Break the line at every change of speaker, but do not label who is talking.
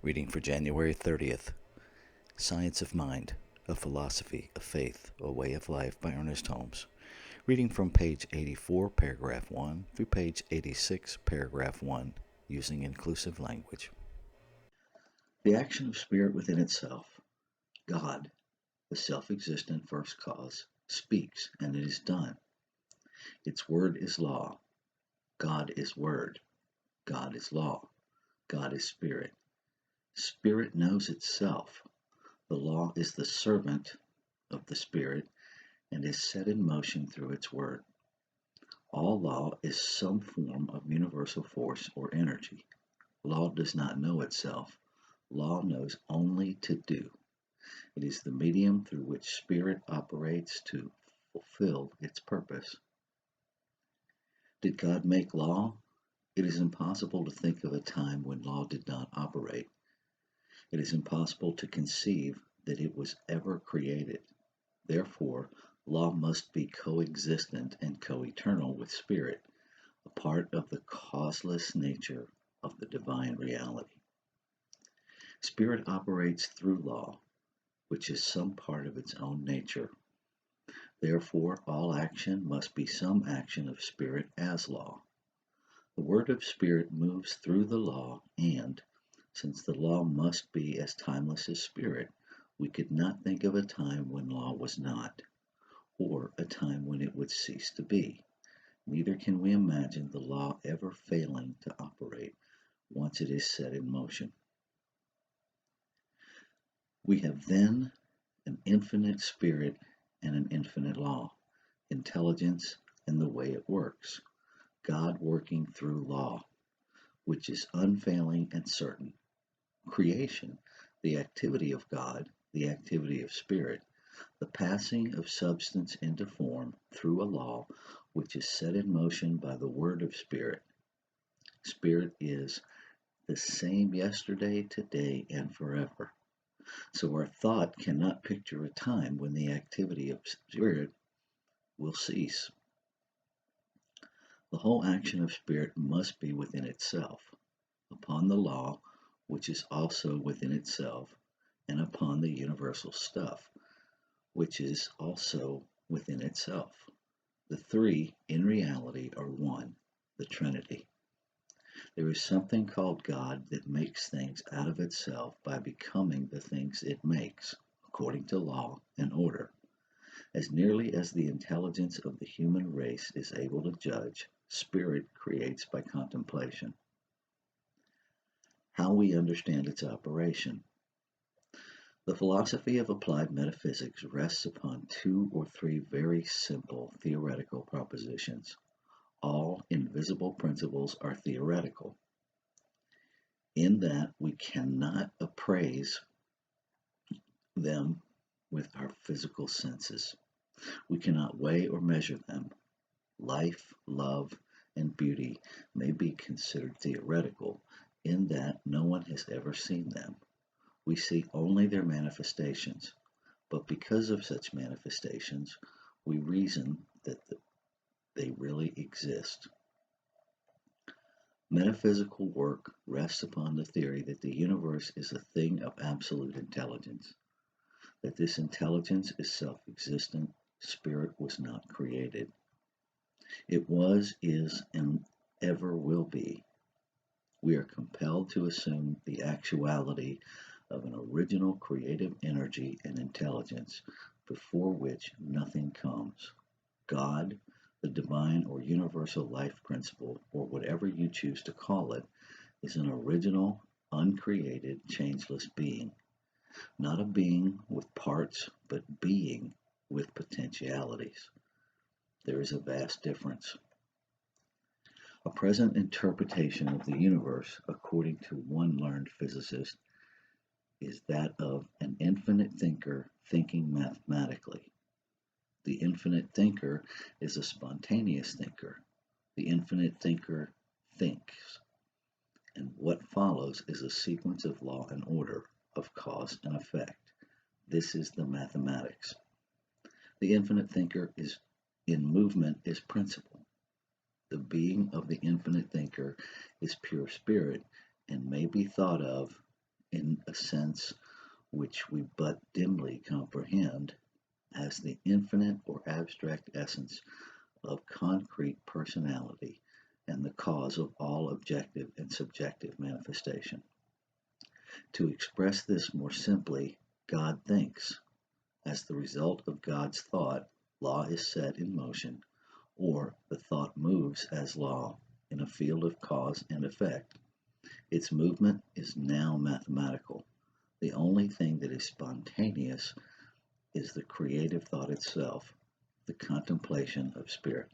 Reading for January 30th. Science of Mind, A Philosophy, a Faith, a Way of Life by Ernest Holmes. Reading from page 84, paragraph 1 through page 86, paragraph 1, using inclusive language.
The action of spirit within itself, God, the self-existent first cause, speaks, and it is done. Its word is law. God is word. God is law. God is spirit. Spirit knows itself. The law is the servant of the spirit and is set in motion through its word. All law is some form of universal force or energy. Law does not know itself. Law knows only to do. It is the medium through which spirit operates to fulfill its purpose. Did God make law? It is impossible to think of a time when law did not operate. It is impossible to conceive that it was ever created. Therefore, law must be coexistent and co-eternal with spirit, a part of the causeless nature of the divine reality. Spirit operates through law, which is some part of its own nature. Therefore, all action must be some action of spirit as law. The word of spirit moves through the law, and, since the law must be as timeless as spirit, we could not think of a time when law was not, or a time when it would cease to be. Neither can we imagine the law ever failing to operate once it is set in motion. We have then an infinite spirit and an infinite law, intelligence and the way it works, God working through law, which is unfailing and certain. Creation, the activity of God, the activity of spirit, the passing of substance into form through a law which is set in motion by the word of spirit. Spirit is the same yesterday, today, and forever. So our thought cannot picture a time when the activity of spirit will cease. The whole action of spirit must be within itself, upon the law, which is also within itself, and upon the universal stuff, which is also within itself. The three, in reality, are one, the Trinity. There is something called God that makes things out of itself by becoming the things it makes, according to law and order. As nearly as the intelligence of the human race is able to judge, spirit creates by contemplation. How we understand its operation. The philosophy of applied metaphysics rests upon two or three very simple theoretical propositions. All invisible principles are theoretical, in that we cannot appraise them with our physical senses. We cannot weigh or measure them. Life, love, and beauty may be considered theoretical, in that no one has ever seen them. We see only their manifestations, but because of such manifestations, we reason that they really exist. Metaphysical work rests upon the theory that the universe is a thing of absolute intelligence, that this intelligence is self-existent, spirit was not created. It was, is, and ever will be. We are compelled to assume the actuality of an original creative energy and intelligence before which nothing comes. God, the divine or universal life principle, or whatever you choose to call it, is an original, uncreated, changeless being. Not a being with parts, but being with potentialities. There is a vast difference. A present interpretation of the universe, according to one learned physicist, is that of an infinite thinker thinking mathematically. The infinite thinker is a spontaneous thinker. The infinite thinker thinks, and what follows is a sequence of law and order, of cause and effect. This is the mathematics. The infinite thinker is in movement is principle. The being of the infinite thinker is pure spirit and may be thought of in a sense which we but dimly comprehend, as the infinite or abstract essence of concrete personality and the cause of all objective and subjective manifestation. To express this more simply, God thinks. As the result of God's thought, law is set in motion, or the thought moves as law in a field of cause and effect. Its movement is now mathematical. The only thing that is spontaneous is the creative thought itself, the contemplation of spirit.